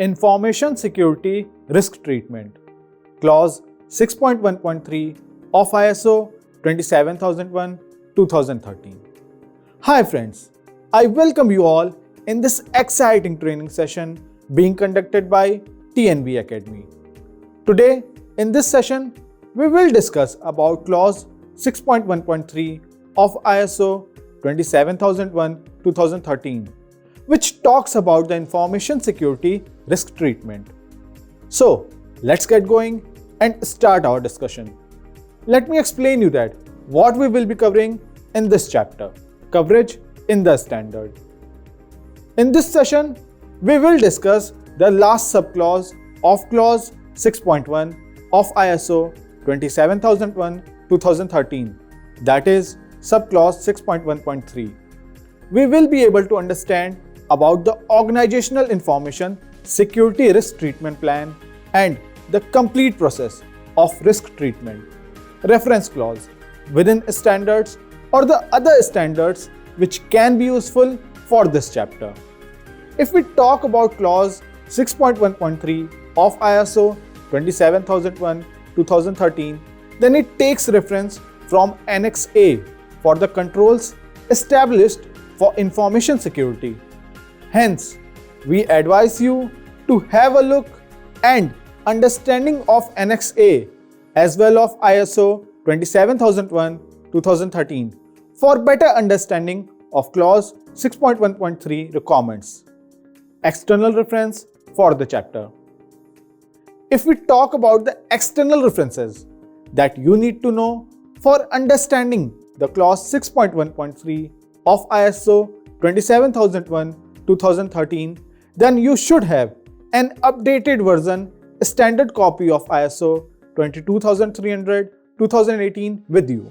Information Security Risk Treatment, Clause 6.1.3 of ISO 27001:2013. Hi friends, I welcome you all in this exciting training session being conducted by TNB Academy. Today, in this session, we will discuss about Clause 6.1.3 of ISO 27001:2013, which talks about the information security risk treatment. So, let's get going and start our discussion. Let me explain you that what we will be covering in this chapter, coverage in the standard. In this session, we will discuss the last subclause of Clause 6.1 of ISO 27001:2013, that is subclause 6.1.3. We will be able to understand about the Organizational Information Security Risk Treatment Plan and the complete process of risk treatment, reference clause within standards or the other standards which can be useful for this chapter. If we talk about Clause 6.1.3 of ISO 27001:2013, then it takes reference from Annex A for the controls established for information security. Hence, we advise you to have a look and understanding of Annex A as well of ISO 27001:2013 for better understanding of Clause 6.1.3 requirements. External reference for the chapter. If we talk about the external references that you need to know for understanding the Clause 6.1.3 of ISO 27001:2013, then you should have an updated version standard copy of ISO 22300:2018 with you.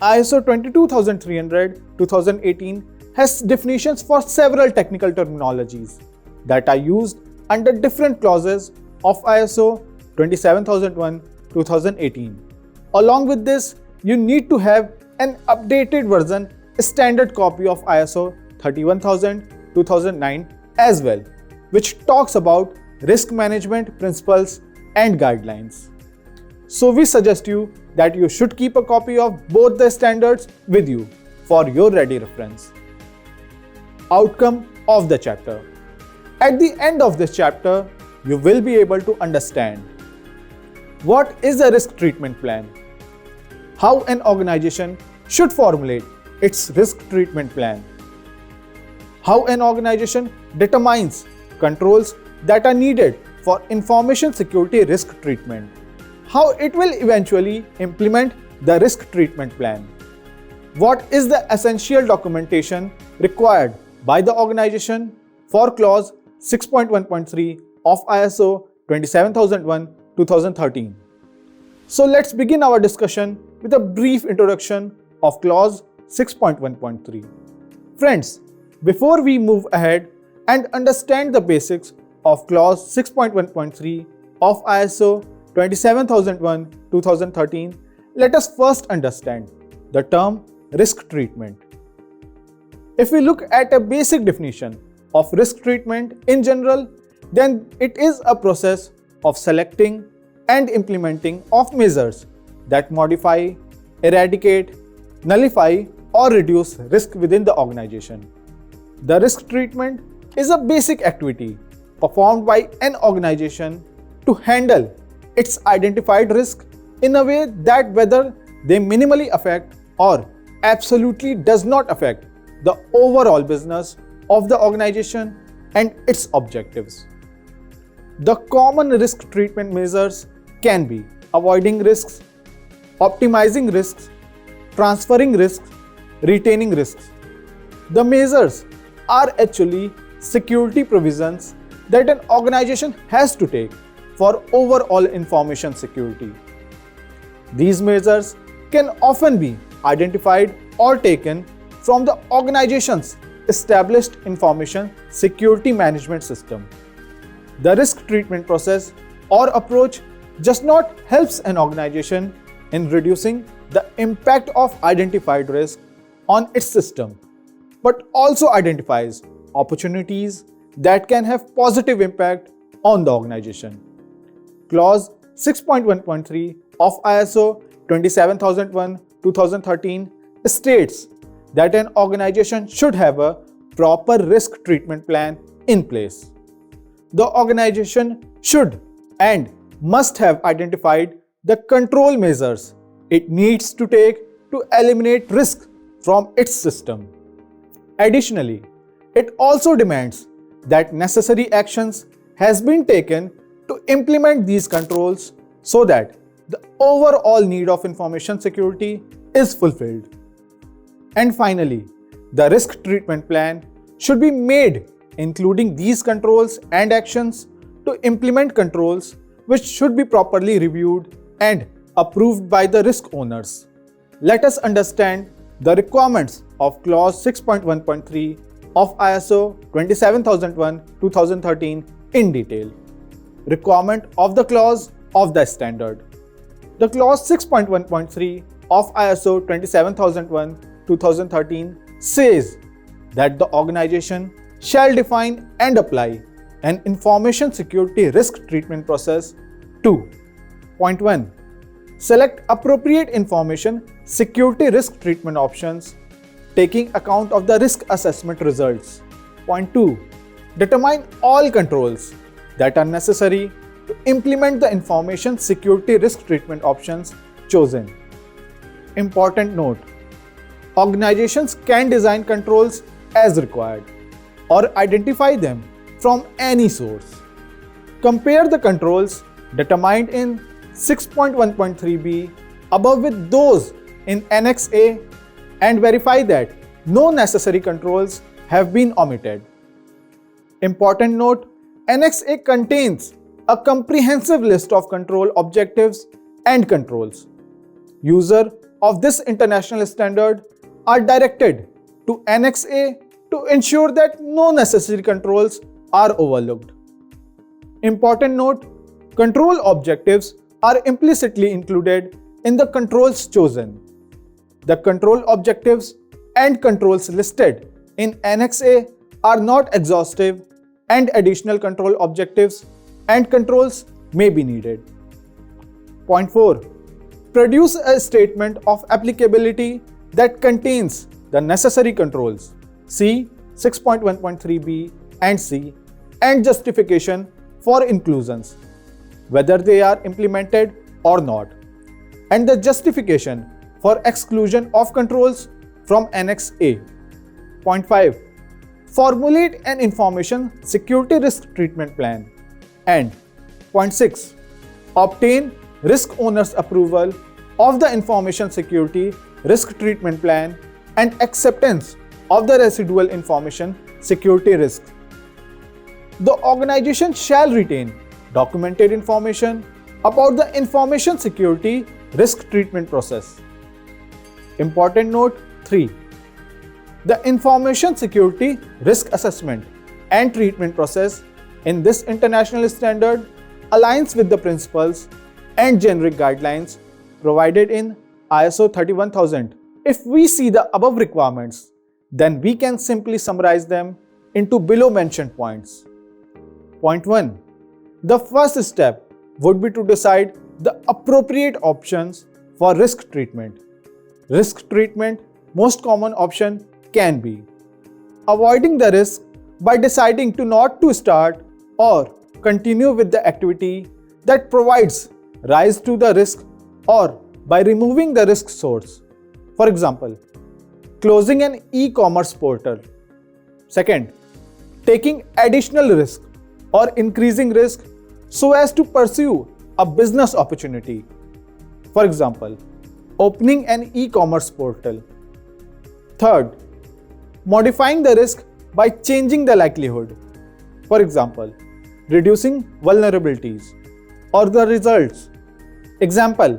ISO 22300:2018 has definitions for several technical terminologies that are used under different clauses of ISO 27001:2018. Along with this, you need to have an updated version standard copy of ISO 31000:2009 as well, which talks about risk management principles and guidelines. So we suggest you that you should keep a copy of both the standards with you for your ready reference. Outcome of the chapter. At the end of this chapter, you will be able to understand what is a risk treatment plan, how an organization should formulate its risk treatment plan, how an organization determines controls that are needed for information security risk treatment, how it will eventually implement the risk treatment plan, what is the essential documentation required by the organization for Clause 6.1.3 of ISO 27001:2013. So let's begin our discussion with a brief introduction of Clause 6.1.3. Friends, before we move ahead and understand the basics of Clause 6.1.3 of ISO 27001:2013, let us first understand the term risk treatment. If we look at a basic definition of risk treatment in general, then it is a process of selecting and implementing of measures that modify, eradicate, nullify, or reduce risk within the organization. The risk treatment is a basic activity performed by an organization to handle its identified risk in a way that whether they minimally affect or absolutely does not affect the overall business of the organization and its objectives. The common risk treatment measures can be avoiding risks, optimizing risks, transferring risks, retaining risks. The measures are actually security provisions that an organization has to take for overall information security. These measures can often be identified or taken from the organization's established information security management system. The risk treatment process or approach just not helps an organization in reducing the impact of identified risk on its system, but also identifies opportunities that can have positive impact on the organization. Clause 6.1.3 of ISO 27001:2013 states that an organization should have a proper risk treatment plan in place. The organization should and must have identified the control measures it needs to take to eliminate risk from its system. Additionally, it also demands that necessary actions has been taken to implement these controls so that the overall need of information security is fulfilled. And finally, the risk treatment plan should be made including these controls and actions to implement controls which should be properly reviewed and approved by the risk owners. Let us understand the requirements of clause 6.1.3 of ISO 27001:2013 in detail. Requirement of the clause of the standard. The clause 6.1.3 of ISO 27001:2013 says that the organization shall define and apply an information security risk treatment process to 1. Select appropriate information security risk treatment options taking account of the risk assessment results. 2. Determine all controls that are necessary to implement the information security risk treatment options chosen. Important note: organizations can design controls as required or identify them from any source. Compare the controls determined in 6.1.3b above with those in Annex A and verify that no necessary controls have been omitted. Important note: Annex A contains a comprehensive list of control objectives and controls. Users of this international standard are directed to Annex A to ensure that no necessary controls are overlooked. Important note: control objectives are implicitly included in the controls chosen. The control objectives and controls listed in Annex A are not exhaustive, and additional control objectives and controls may be needed. 4. Produce a statement of applicability that contains the necessary controls, see 6.1.3b and c, and justification for inclusions, whether they are implemented or not, and the justification for exclusion of controls from Annex A. 5. Formulate an information security risk treatment plan. And 6. Obtain risk owner's approval of the information security risk treatment plan and acceptance of the residual information security risk. The organization shall retain documented information about the information security risk treatment process. Important note 3. The information security risk assessment and treatment process in this international standard aligns with the principles and generic guidelines provided in ISO 31000. If we see the above requirements, then we can simply summarize them into below mentioned points. Point 1. The first step would be to decide the appropriate options for risk treatment. Risk treatment most common option can be avoiding the risk by deciding to not to start or continue with the activity that provides rise to the risk, or by removing the risk source. For example, closing an e-commerce portal. Second, taking additional risk or increasing risk so as to pursue a business opportunity. For example, opening an e-commerce portal. Third, modifying the risk by changing the likelihood. For example, reducing vulnerabilities or the results. Example,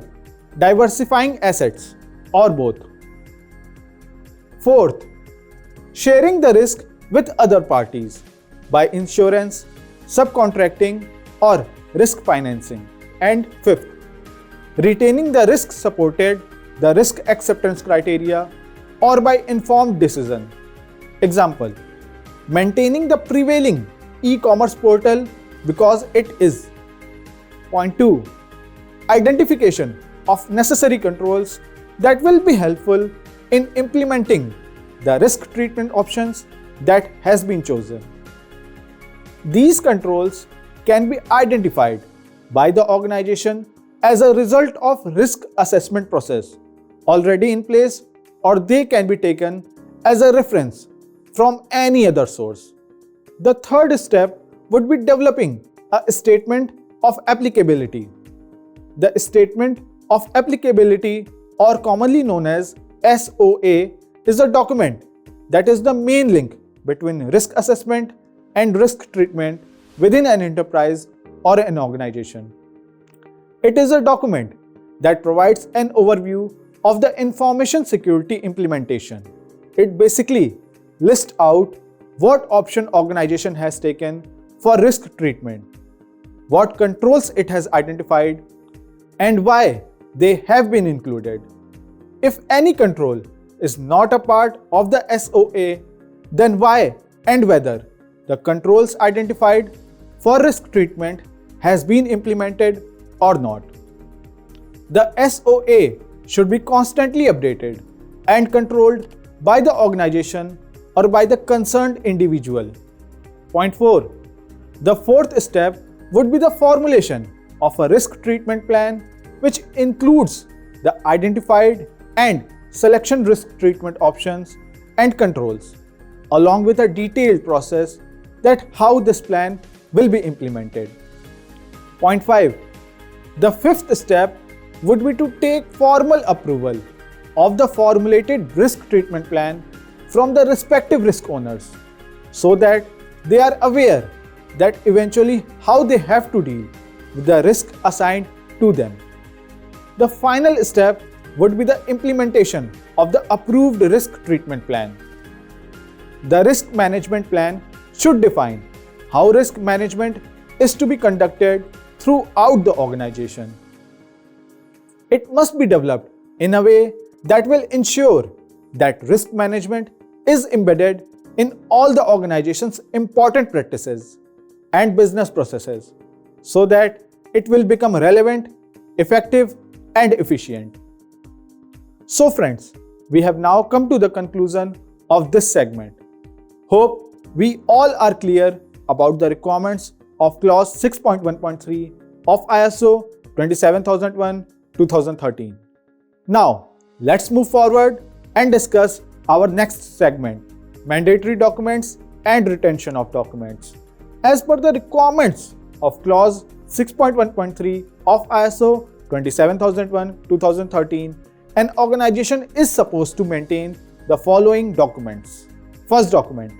diversifying assets or both. Fourth, sharing the risk with other parties by insurance, subcontracting or risk financing. And fifth, retaining the risk supported the risk acceptance criteria or by informed decision. Example, maintaining the prevailing e-commerce portal because it is. Point 2. Identification of necessary controls that will be helpful in implementing the risk treatment options that has been chosen. These controls can be identified by the organization as a result of risk assessment process already in place, or they can be taken as a reference from any other source. The third step would be developing a statement of applicability. The statement of applicability, or commonly known as SOA, is a document that is the main link between risk assessment and risk treatment within an enterprise or an organization. It is a document that provides an overview of the information security implementation. It basically lists out what option organization has taken for risk treatment, what controls it has identified, and why they have been included. If any control is not a part of the SOA, then why and whether the controls identified for risk treatment has been implemented or not. The SOA should be constantly updated and controlled by the organization or by the concerned individual. Point 4. The fourth step would be the formulation of a risk treatment plan, which includes the identified and selection risk treatment options and controls, along with a detailed process that how this plan will be implemented. Point 5. The fifth step would be to take formal approval of the formulated risk treatment plan from the respective risk owners, so that they are aware that eventually how they have to deal with the risk assigned to them. The final step would be the implementation of the approved risk treatment plan. The risk management plan should define how risk management is to be conducted throughout the organization. It must be developed in a way that will ensure that risk management is embedded in all the organization's important practices and business processes, so that it will become relevant, effective, and efficient. So friends, we have now come to the conclusion of this segment. Hope we all are clear about the requirements of clause 6.1.3 of ISO 27001:2013. Now, let's move forward and discuss our next segment, mandatory documents and retention of documents. As per the requirements of clause 6.1.3 of ISO 27001:2013, an organization is supposed to maintain the following documents. First document,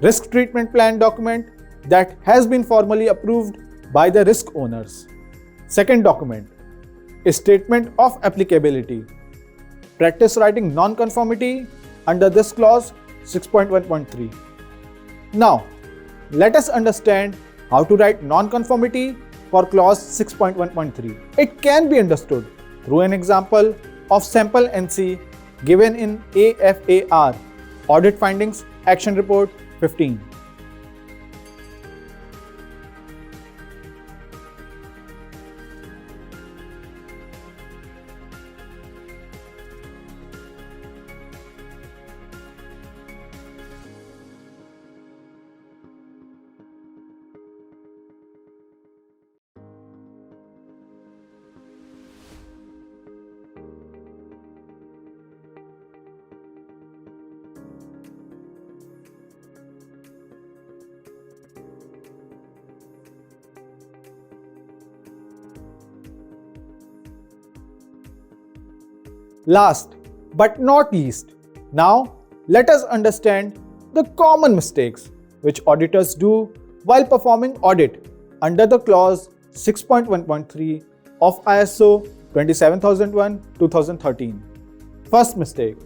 risk treatment plan document that has been formally approved by the risk owners. Second document, a statement of applicability. Practice writing non-conformity under this clause 6.1.3. Now, let us understand how to write non-conformity for clause 6.1.3. It can be understood through an example of sample NC given in AFAR, Audit Findings Action Report 15. Last but not least, now let us understand the common mistakes which auditors do while performing audit under the clause 6.1.3 of ISO 27001:2013. First mistake,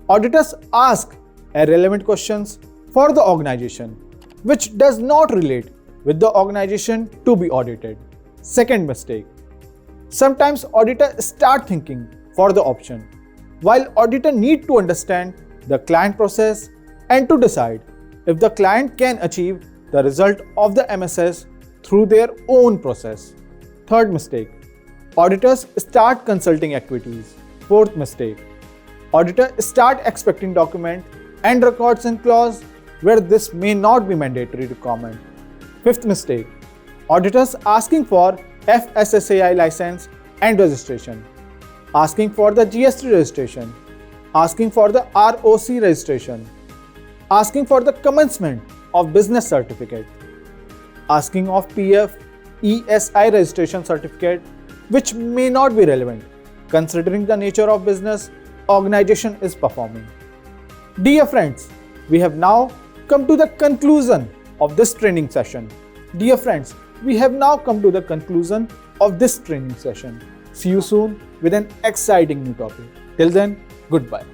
auditors ask irrelevant questions for the organization which does not relate with the organization to be audited. Second mistake, sometimes auditors start thinking for the option, while auditor need to understand the client process and to decide if the client can achieve the result of the MSS through their own process. Third mistake, auditors start consulting activities. Fourth mistake, auditors start expecting document and records in clause where this may not be mandatory to comment. Fifth mistake, auditors asking for FSSAI license and registration, asking for the GST registration, asking for the ROC registration, asking for the commencement of business certificate, asking of PF ESI registration certificate, which may not be relevant considering the nature of business organization is performing. Dear friends, we have now come to the conclusion of this training session. Dear friends, we have now come to the conclusion of this training session. See you soon with an exciting new topic. Till then, goodbye.